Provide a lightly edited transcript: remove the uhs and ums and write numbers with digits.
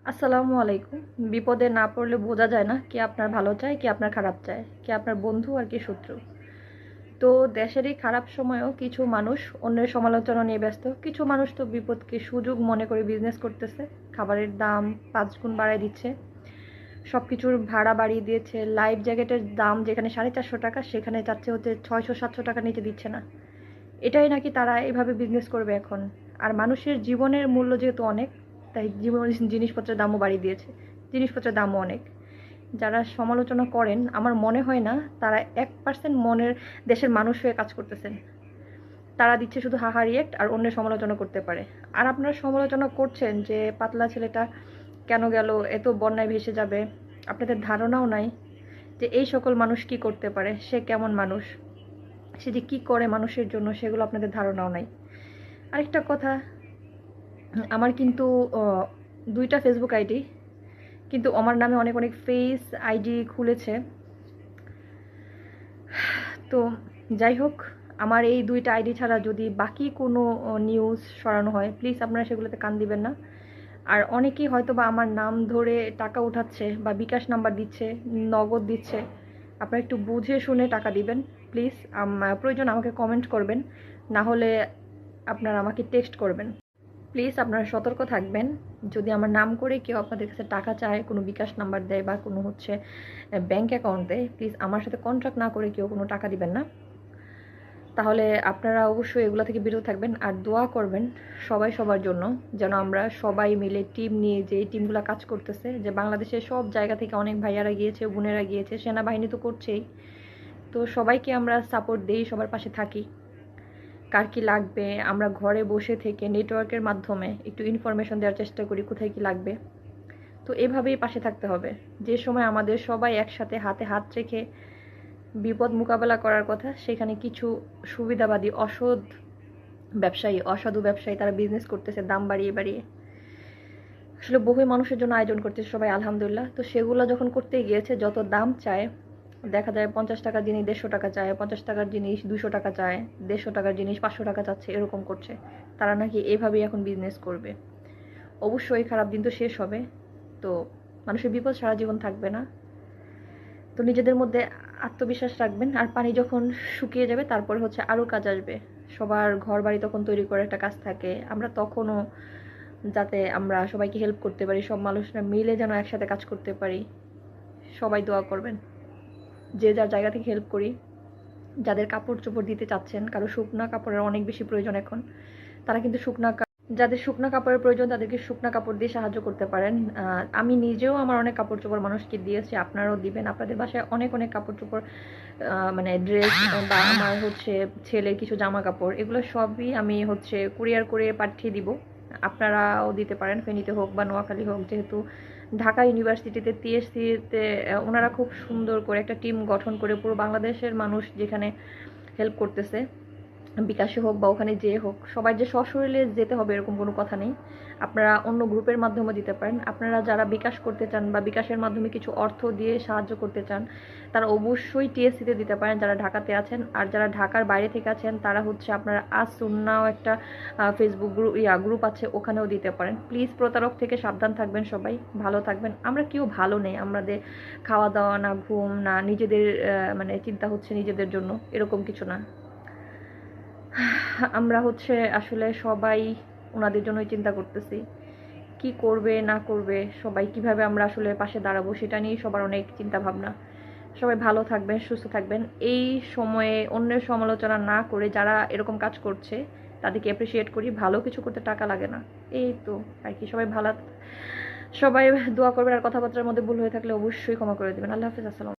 আসসালামু আলাইকুম। বিপদে না পড়লে বোঝা যায় না কে আপনার ভালো চায়, কে আপনার খারাপ চায়, কে আপনার বন্ধু আর কে শত্রু। তো দেশের এই খারাপ সময়েও কিছু মানুষ অন্যের সমালোচনা নিয়ে ব্যস্ত। কিছু মানুষ তো বিপদকে সুযোগ মনে করে বিজনেস করতেছে। খাবারের দাম ৫ গুণ বাড়ায় দিচ্ছে, সব কিছুর ভাড়া বাড়িয়ে দিয়েছে। লাইফ জ্যাকেটের দাম যেখানে 450 টাকা সেখানে চাচ্ছে হচ্ছে 600-700 টাকার নিচে দিচ্ছে না। এটাই নাকি তারা এভাবে বিজনেস করবে এখন। আর মানুষের জীবনের মূল্য যেহেতু অনেক, তাই জিনিসপত্রের দামও বাড়িয়ে দিয়েছে। জিনিসপত্রের দামও অনেক। যারা সমালোচনা করেন আমার মনে হয় না তারা 1% মনের দেশের মানুষ হয়ে কাজ করতেছেন। তারা দিচ্ছে শুধু হাহা রিয়েক্ট আর অন্যের সমালোচনা করতে পারে। আর আপনারা সমালোচনা করছেন যে পাতলা ছেলেটা কেন গেল, এত বন্যায় ভেসে যাবে। আপনাদের ধারণাও নাই যে এই সকল মানুষ কি করতে পারে, সে কেমন মানুষ, সে যে কী করে মানুষের জন্য, সেগুলো আপনাদের ধারণাও নাই। আরেকটা কথা, আমার কিন্তু 2টা ফেসবুক আইডি, কিন্তু আমার নামে অনেক অনেক ফেস আইডি খুলেছে। তো যাই হোক, আমার এই 2টা আইডি ছাড়া যদি বাকি কোনো নিউজ সরানো হয় প্লিজ আপনারা সেগুলোতে কান দিবেন না। আর অনেকেই হয়তো বা আমার নাম ধরে টাকা উঠাচ্ছে বা বিকাশ নাম্বার দিচ্ছে, নগদ দিচ্ছে। আপনারা একটু বুঝে শুনে টাকা দিবেন প্লিজ। প্রয়োজন আমাকে কমেন্ট করবেন, না হলে আপনারা আমাকে টেক্সট করবেন। প্লিজ আপনারা সতর্ক থাকবেন। যদি আমার নাম করে কেউ আপনাদের কাছে টাকা চায়, কোনো বিকাশ নাম্বার দেয় বা কোনো হচ্ছে ব্যাঙ্ক অ্যাকাউন্ট দেয়, প্লিজ আমার সাথে কন্ট্রাক্ট না করে কেউ কোনো টাকা দিবেন না। তাহলে আপনারা অবশ্যই এগুলো থেকে বিরত থাকবেন। আর দোয়া করবেন সবাই সবার জন্য, যেন আমরা সবাই মিলে টিম নিয়ে, যে টিমগুলো কাজ করতেছে, যে বাংলাদেশের সব জায়গা থেকে অনেক ভাইয়ারা গিয়েছে, বোনেরা গিয়েছে, সেনাবাহিনী তো করছেই। তো সবাইকে আমরা সাপোর্ট দিই, সবার পাশে থাকি। কার কী লাগবে আমরা ঘরে বসে থেকে নেটওয়ার্কের মাধ্যমে একটু ইনফরমেশন দেওয়ার চেষ্টা করি, কোথায় কী লাগবে। তো এভাবেই পাশে থাকতে হবে। যে সময় আমাদের সবাই একসাথে হাতে হাত রেখে বিপদ মোকাবেলা করার কথা, সেখানে কিছু সুবিধাবাদী অসাধু ব্যবসায়ী তারা বিজনেস করতেছে দাম বাড়িয়ে বাড়িয়ে। আসলে বহু মানুষের জন্য আয়োজন করতেছে সবাই, আলহামদুলিল্লাহ। তো সেগুলো যখন করতে গিয়েছে, যত দাম চায়, দেখা যায় 50 টাকার জিনিস 150 টাকা চায়, 50 টাকার জিনিস 200 টাকা চায়, 150 টাকার জিনিস 500 টাকা চাচ্ছে, এরকম করছে। তারা নাকি এভাবেই এখন বিজনেস করবে। অবশ্যই খারাপ দিন তো শেষ হবে, তো মানুষের বিপদ সারা জীবন থাকবে না। তো নিজেদের মধ্যে আত্মবিশ্বাস রাখবেন। আর পানি যখন শুকিয়ে যাবে তারপরে হচ্ছে আরও কাজ আসবে। সবার ঘর বাড়ি তখন তৈরি করে একটা কাজ থাকে, আমরা তখনও যাতে আমরা সবাইকে হেল্প করতে পারি, সব মানুষরা মিলে যেন একসাথে কাজ করতে পারি। সবাই দোয়া করবেন, যে যার জায়গা থেকে হেল্প করি। যাদের কাপড় চোপড় দিতে চাচ্ছেন, কারো শুকনা কাপড়ের অনেক বেশি প্রয়োজন এখন, তারা কিন্তু যাদের শুকনা কাপড়ের প্রয়োজন তাদেরকে শুকনা কাপড় দিয়ে সাহায্য করতে পারেন। আমি নিজেও আমার অনেক কাপড় চোপড় মানুষকে দিয়েছি, আপনারাও দিবেন। আপনাদের বাসায় অনেক অনেক কাপড় চোপড়, মানে ড্রেস বা আমার হচ্ছে ছেলের কিছু জামা কাপড়, এগুলো সবই আমি হচ্ছে কুরিয়ার করে পাঠিয়ে দিব। আপনারাও দিতে পারেন, ফেনীতে হোক বা নোয়াখালী হোক। যেহেতু ঢাকা ইউনিভার্সিটিতে টিএসসিতে ওনারা খুব সুন্দর করে একটা টিম গঠন করে পুরো বাংলাদেশের মানুষ যেখানে হেল্প করতেছে, বিকাশে হোক বা ওখানে যেয়ে হোক, সবাই যে সশরীরে যেতে হবে এরকম কোনো কথা নেই। আপনারা অন্য গ্রুপের মাধ্যমে দিতে পারেন। আপনারা যারা বিকাশ করতে চান বা বিকাশের মাধ্যমে কিছু অর্থ দিয়ে সাহায্য করতে চান, তারা অবশ্যই টিএসসিতে দিতে পারেন যারা ঢাকাতে আছেন। আর যারা ঢাকার বাইরে থেকে আছেন তারা হচ্ছে আপনারা আজ সুন্নাও একটা ফেসবুক গ্রুপ আছে, ওখানেও দিতে পারেন। প্লিজ প্রতারক থেকে সাবধান থাকবেন, সবাই ভালো থাকবেন। আমরা কেউ ভালো নেই, আমাদের খাওয়া দাওয়া না, ঘুম না, নিজেদের মানে চিন্তা হচ্ছে নিজেদের জন্য, এরকম কিছু না। আমরা হচ্ছে আসলে সবাই ওনাদের জন্যই চিন্তা করতেছি, কি করবে না করবে, সবাই কিভাবে আমরা আসলে পাশে দাঁড়াবো, সেটা নিয়ে সবার অনেক চিন্তা ভাবনা। সবাই ভালো থাকবেন, সুস্থ থাকবেন। এই সময়ে অন্যের সমালোচনা না করে যারা এরকম কাজ করছে তাদেরকে অ্যাপ্রিসিয়েট করি। ভালো কিছু করতে টাকা লাগে না, এই তো আর কি। সবাই দোয়া করবেন। আর কথাবার্তার মধ্যে ভুল হয়ে থাকলে অবশ্যই ক্ষমা করে দেবেন। আল্লাহ হাফেজ, আসসালাম।